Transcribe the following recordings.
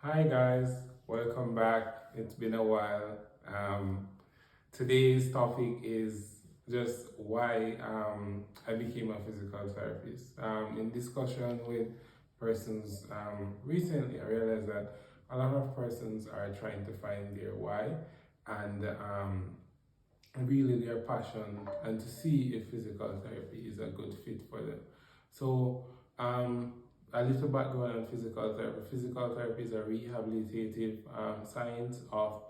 Hi guys, welcome back. It's been a while. Um, Today's topic is just why I became a physical therapist. In discussion with persons recently, I realized that a lot of persons are trying to find their why and really their passion and to see if physical therapy is a good fit for them. So, um, a little background on physical therapy. Physical therapy is a rehabilitative science of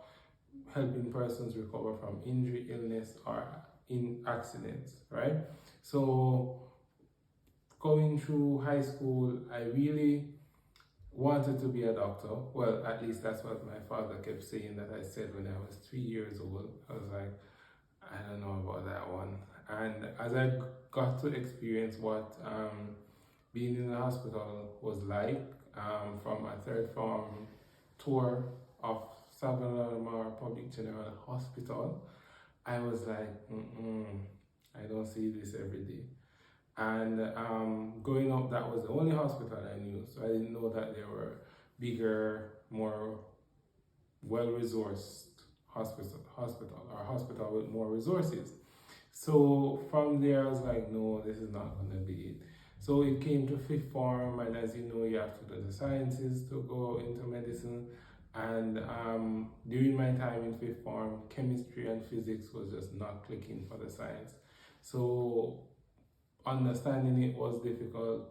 helping persons recover from injury, illness, or in accidents, right? So, going through high school, I really wanted to be a doctor. Well, at least that's what my father kept saying that I said when I was 3 years old. I was like, I don't know about that one. And as I got to experience what being in the hospital was like, from a third form tour of Salvador Public General Hospital, I was like, I don't see this every day. And growing up, that was the only hospital I knew, so I didn't know that there were bigger, more well-resourced hospital with more resources. So from there, I was like, no, this is not going to be it. So it came to fifth form, and as you know, you have to do the sciences to go into medicine. And during my time in fifth form, chemistry and physics was just not clicking for the science. So understanding it was difficult,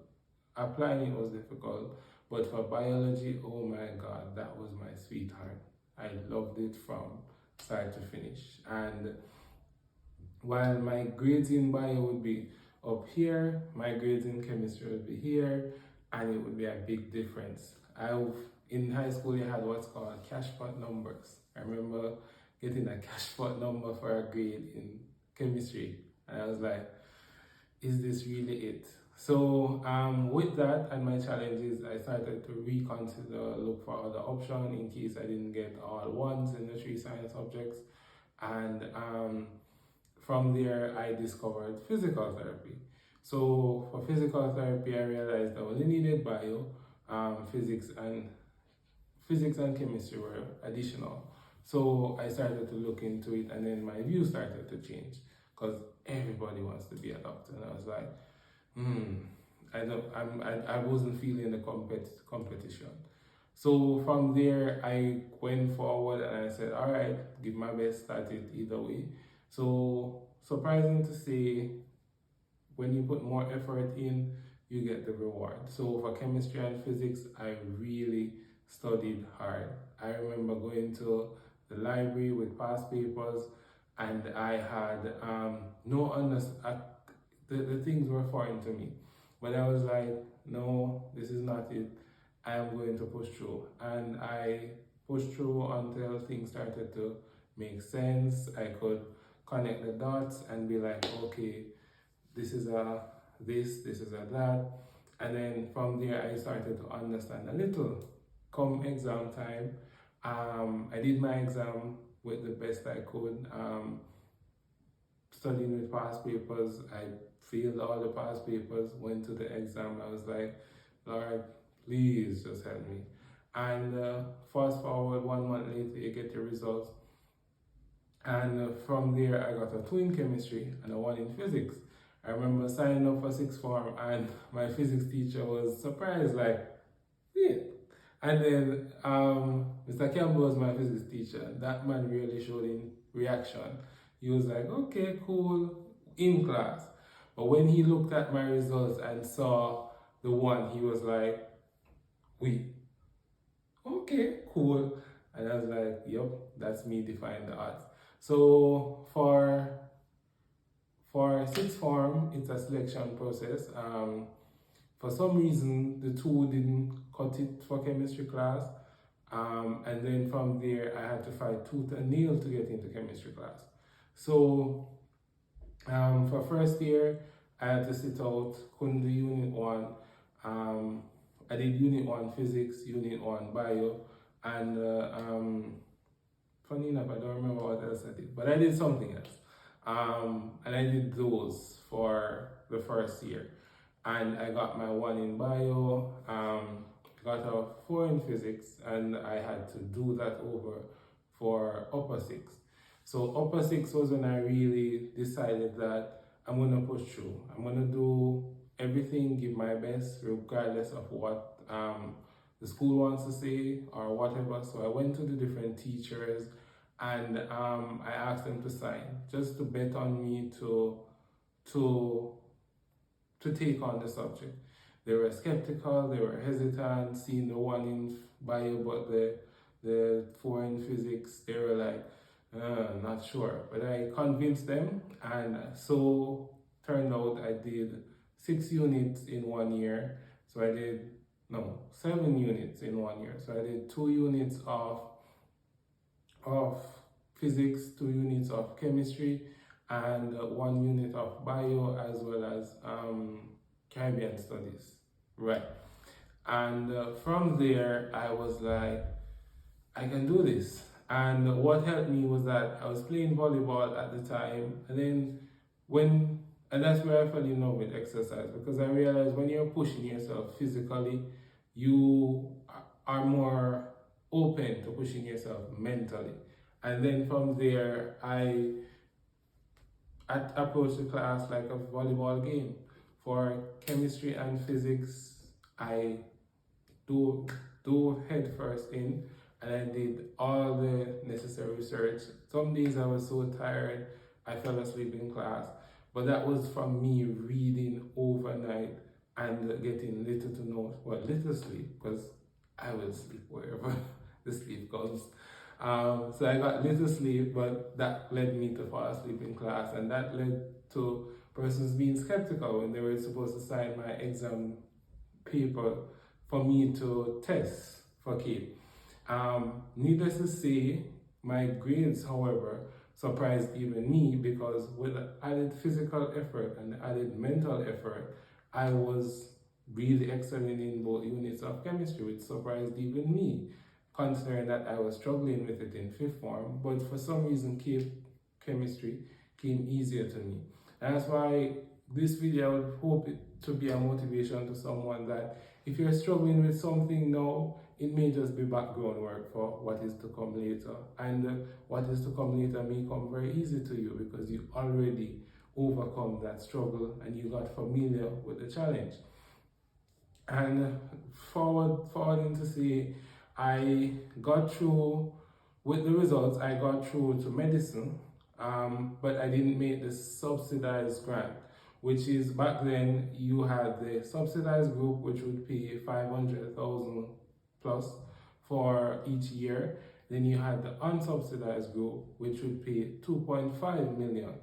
applying it was difficult, but for biology, oh my God, that was my sweetheart. I loved it from start to finish. And while my grades in bio would be up here, my grades in chemistry would be here, and it would be a big difference. In high school, you had what's called cash pot numbers. I remember getting a cash pot number for a grade in chemistry, and I was like, is this really it? So with that and my challenges, I started to reconsider, look for other options in case I didn't get all ones in the three science subjects. And from there, I discovered physical therapy. So for physical therapy, I realized I only needed bio, physics, and chemistry were additional. So I started to look into it, and then my view started to change because everybody wants to be a doctor, and I was like, I don't, I wasn't feeling the competition. So from there, I went forward and I said, all right, give my best at it either way. So surprising to say, when you put more effort in, you get the reward. So for chemistry and physics, I really studied hard. I remember going to the library with past papers, and I had no understanding. The things were foreign to me, but I was like, no, this is not it. I am going to push through, and I pushed through until things started to make sense. I could connect the dots and be like, okay, this is a this is a that. And then from there, I started to understand a little. Come exam time, I did my exam with the best I could. Studying with past papers, I failed all the past papers, went to the exam. I was like, Lord, please just help me. And fast forward 1 month later, you get your results. And from there, I got a 2 in chemistry and a 1 in physics. I remember signing up for sixth form, and my physics teacher was surprised, like, yeah. And then Mr. Campbell was my physics teacher. That man really showed in reaction. He was like, okay, cool, in class. But when he looked at my results and saw the 1, he was like, wait, okay, cool. And I was like, yep, that's me defying the odds. So for sixth form, it's a selection process. For some reason, the two didn't cut it for chemistry class. And then from there, I had to fight tooth and nail to get into chemistry class. So for first year, I had to sit out, couldn't do unit 1. I did unit 1 physics, unit 1 bio, and funny enough, I don't remember what else I did, but I did something else. And I did those for the first year. And I got my 1 in bio. got a 4 in physics, and I had to do that over for upper 6. So upper 6 was when I really decided that I'm gonna push through. I'm gonna do everything, give my best, regardless of what the school wants to say or whatever. So I went to the different teachers, and I asked them to sign, just to bet on me to to take on the subject. They were skeptical, they were hesitant, seeing the 1 in bio, but the 4 in physics, they were like, not sure. But I convinced them, and so turned out I did 6 units in 1 year. So I did, no, 7 units in 1 year. So I did 2 units of physics, 2 units of chemistry, and 1 unit of bio, as well as Caribbean studies. Right. And from there, I was like, I can do this. And what helped me was that I was playing volleyball at the time, and then and that's where I fell in love with exercise, because I realized when you're pushing yourself physically, you are more open to pushing yourself mentally. And then from there, I approached the class like a volleyball game. For chemistry and physics, I do head first in, and I did all the necessary research. Some days I was so tired, I fell asleep in class, but that was from me reading overnight and getting little to no, well, little sleep, because I will sleep wherever the sleep comes. So I got little sleep, but that led me to fall asleep in class, and that led to persons being skeptical when they were supposed to sign my exam paper for me to test for CAPE. Needless to say, my grades, however, surprised even me, because with added physical effort and added mental effort, I was really excelling in both units of chemistry, which surprised even me, considering that I was struggling with it in 5th form. But for some reason, CAPE chemistry came easier to me. And that's why this video, I would hope it to be a motivation to someone that if you're struggling with something now, it may just be background work for what is to come later. And what is to come later may come very easy to you, because you already overcome that struggle and you got familiar with the challenge. And forwarding to say, I got through with the results. I got through to medicine, but I didn't make the subsidized grant, which is, back then you had the subsidized group, which would pay 500,000 plus for each year. Then you had the unsubsidized group, which would pay 2.5 million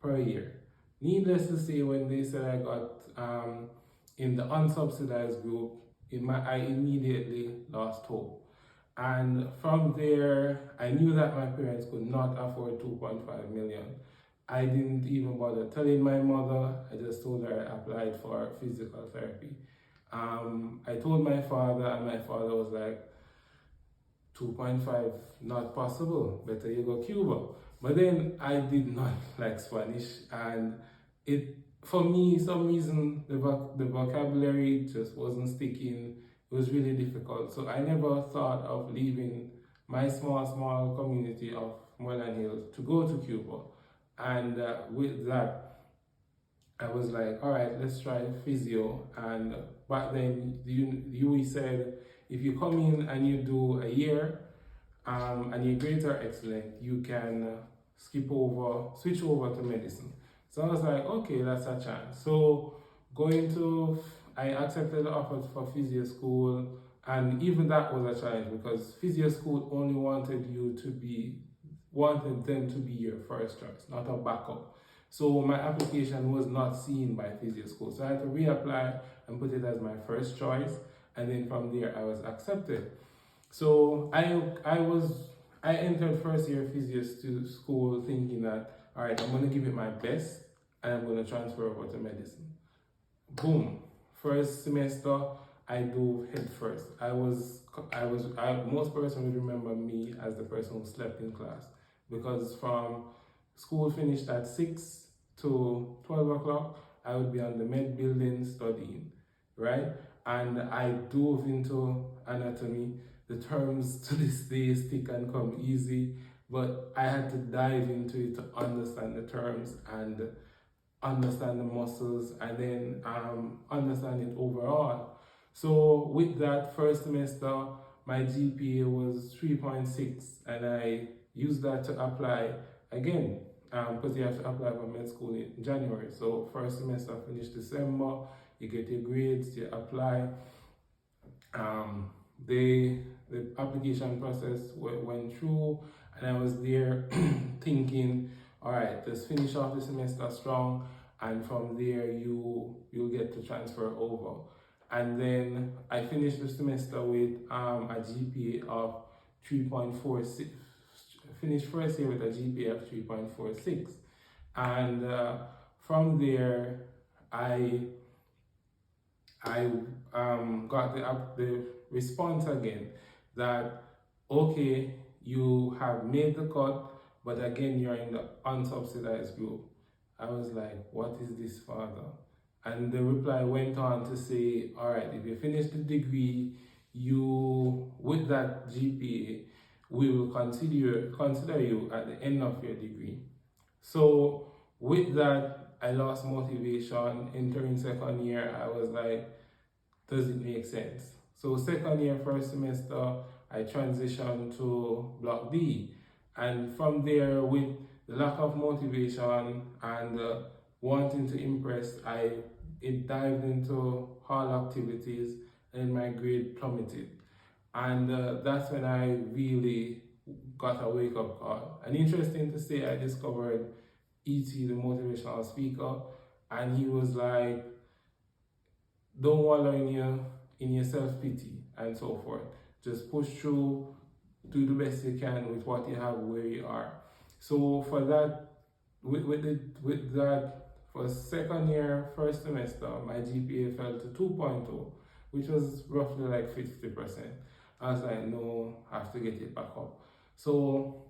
per year. Needless to say, when they said I got in the unsubsidized group, I immediately lost hope. And from there, I knew that my parents could not afford 2.5 million. I didn't even bother telling my mother. I just told her I applied for physical therapy. I told my father, and my father was like, 2.5, not possible, better you go Cuba. But then I did not like Spanish, and it, for me, some reason, the vocabulary just wasn't sticking. It was really difficult. So I never thought of leaving my small community of Moreland Hills to go to Cuba. And with that, I was like, all right, let's try physio. And back then, the said, if you come in and you do a year and your grades are excellent, you can switch over to medicine. So I was like, okay, that's a chance. So I accepted the offer for physio school, and even that was a challenge, because physio school only wanted them to be your first choice, not a backup. So my application was not seen by physio school. So I had to reapply and put it as my first choice, and then from there I was accepted. So I entered first year physio school thinking that, all right, I'm going to give it my best and I'm going to transfer over to medicine. Boom. First semester, I dove head first. Most persons would remember me as the person who slept in class, because from school finished at 6 to 12 o'clock, I would be on the med building studying, right? and I dove into anatomy. The terms to this day stick and come easy, but I had to dive into it to understand the terms and understand the muscles, and then understand it overall. So with that first semester, my GPA was 3.6, and I used that to apply again, because you have to apply for med school in January. So first semester finished December, you get your grades, you apply. The application process went through, and I was there thinking, all right, let's finish off the semester strong, and from there you'll get to transfer over. And then I finished the semester with a GPA of 3.46. Finished first year with a GPA of 3.46, and from there I got the response again that, okay, you have made the cut, but again you're in the unsubsidized group. I was like, what is this, Father? And the reply went on to say, all right, if you finish the degree, you, with that GPA, we will consider you at the end of your degree. So with that, I lost motivation. Entering second year, I was like, does it make sense? So second year, first semester, I transitioned to Block D. And from there, with the lack of motivation and wanting to impress, I dived into hall activities, and my grade plummeted. And that's when I really got a wake-up call. And interesting to say, I discovered E.T., the motivational speaker, and he was like, don't wallow in your self-pity and so forth. Just push through, do the best you can with what you have where you are. So for that, with that, for second year, first semester, my GPA fell to 2.0, which was roughly like 50%. I was like, no, I have to get it back up. So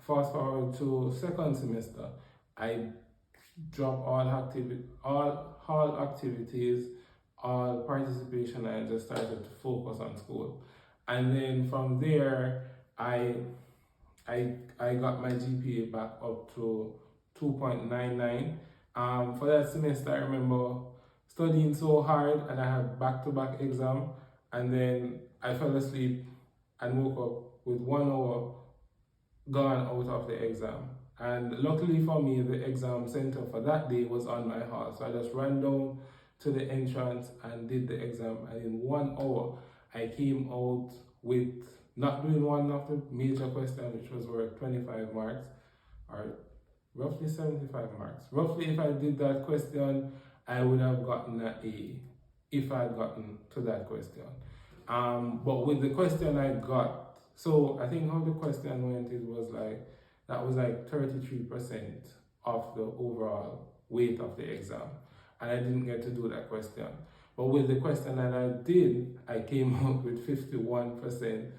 fast forward to second semester, I dropped all hall activities, all participation, and just started to focus on school. And then from there, I got my GPA back up to 2.99. For that semester, I remember studying so hard, and I had back-to-back exam, and then I fell asleep and woke up with 1 hour gone out of the exam. And luckily for me, the exam center for that day was on my hall. So I just ran down to the entrance and did the exam. And in 1 hour, I came out with not doing one of the major questions, which was worth 25 marks, or roughly 75 marks. Roughly, if I did that question, I would have gotten an A if I had gotten to that question. But with the question I got, so I think how the question went, it was like, that was like 33% of the overall weight of the exam. And I didn't get to do that question. But with the question that I did, I came out with 51%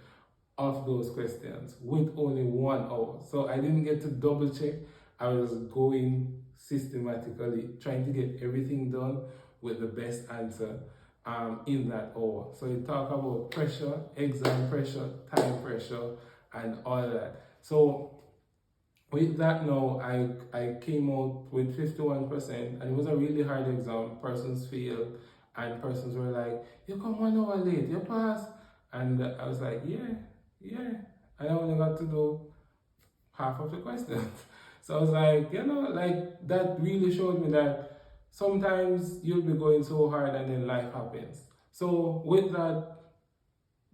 of those questions with only 1 hour. So I didn't get to double check. I was going systematically, trying to get everything done with the best answer in that hour. So you talk about pressure, exam pressure, time pressure, and all that. So with that now, I came out with 51%, and it was a really hard exam. Persons failed, and persons were like, you come 1 hour late, you passed. And I was like, yeah. And I only got to do half of the questions. So I was like, like that really showed me that sometimes you'll be going so hard and then life happens. So with that,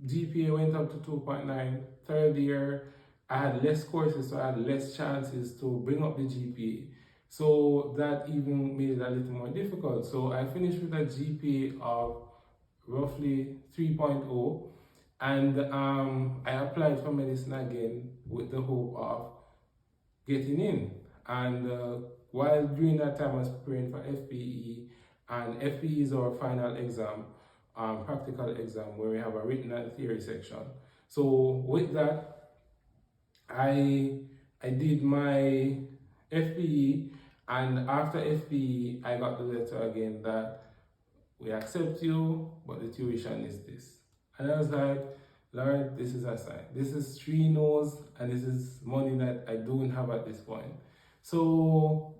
GPA went up to 2.9. Third year, I had less courses, so I had less chances to bring up the GPA. So that even made it a little more difficult. So I finished with a GPA of roughly 3.0, and I applied for medicine again with the hope of getting in. And while during that time I was preparing for FPE, and FPE is our final exam, practical exam, where we have a written and theory section. So with that, I did my FPE, and after FPE, I got the letter again that we accept you, but the tuition is this. And I was like, Lord, this is a sign. This is 3 no's, and this is money that I don't have at this point. So,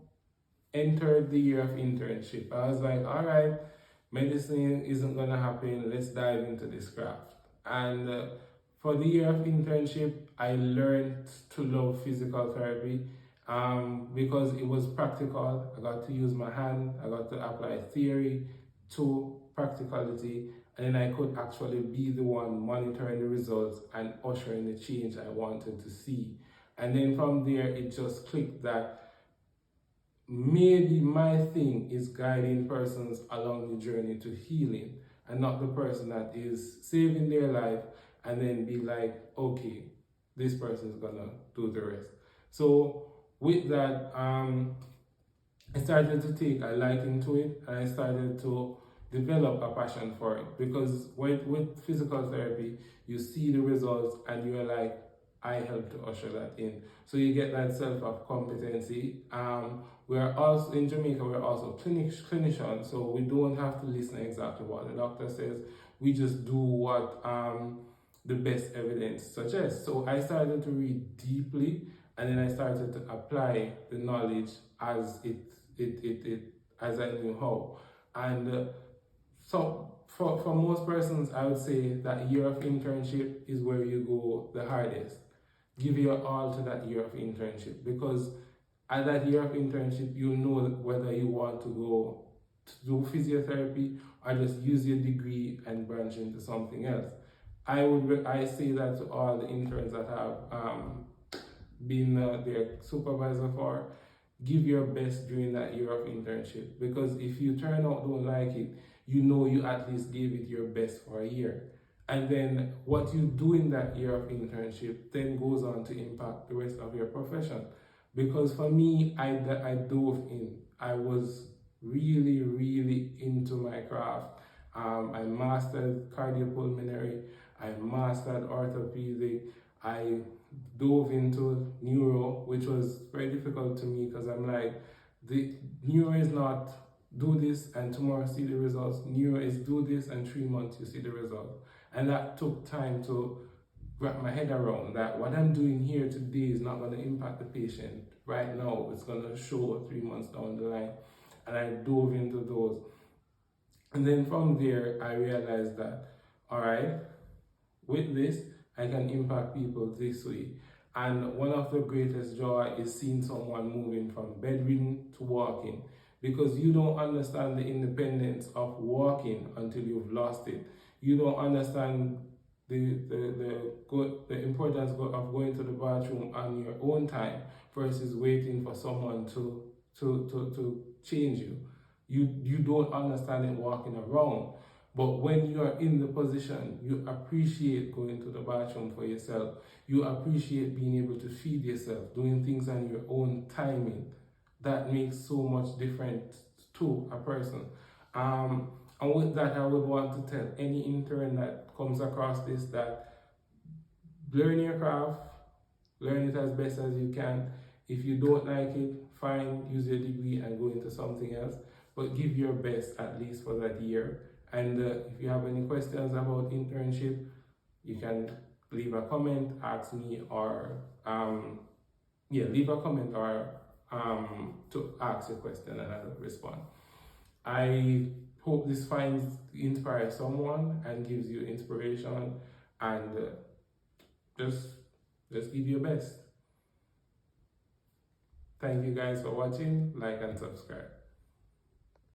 entered the year of internship. I was like, all right, medicine isn't gonna happen. Let's dive into this craft. And for the year of internship, I learned to love physical therapy because it was practical. I got to use my hand. I got to apply theory to practicality, and then I could actually be the one monitoring the results and ushering the change I wanted to see. And then from there, it just clicked that maybe my thing is guiding persons along the journey to healing, and not the person that is saving their life and then be like, okay, this person is gonna do the rest. So with that, I started to take a liking to it, and I started to develop a passion for it, because with physical therapy, you see the results and you're like, I help to usher that in. So you get that sense of competency. We are also in Jamaica, we're also clinicians, so we don't have to listen exactly what the doctor says. We just do what the best evidence suggests. So I started to read deeply, and then I started to apply the knowledge as as I knew how. And so for most persons, I would say that year of internship is where you go the hardest. Give your all to that year of internship, because at that year of internship, you know whether you want to go to do physiotherapy or just use your degree and branch into something else. I say that to all the interns that have been their supervisor for. Give your best during that year of internship, because if you turn out don't like it, you know you at least gave it your best for a year. And then what you do in that year of internship then goes on to impact the rest of your profession. Because for me, I dove in. I was really, really into my craft. I mastered cardiopulmonary, I mastered orthopedic, I dove into neuro, which was very difficult to me, because I'm like, the neuro is not do this and tomorrow see the results. Neuro is do this and 3 months you see the results. And that took time to wrap my head around, that what I'm doing here today is not going to impact the patient right now. It's going to show 3 months down the line. And I dove into those. And then from there, I realized that, all right, with this, I can impact people this way. And one of the greatest joy is seeing someone moving from bedridden to walking, because you don't understand the independence of walking until you've lost it. You don't understand the importance of going to the bathroom on your own time versus waiting for someone to change you. You don't understand it walking around. But when you are in the position, you appreciate going to the bathroom for yourself. You appreciate being able to feed yourself, doing things on your own timing. That makes so much difference to a person. And with that, I would want to tell any intern that comes across this that learn your craft, learn it as best as you can. If you don't like it, fine, use your degree and go into something else. But give your best at least for that year. And if you have any questions about internship, you can leave a comment, ask me, or leave a comment or to ask a question and I'll respond. I hope this inspires someone and gives you inspiration, and just give your best. Thank you guys for watching. Like and subscribe.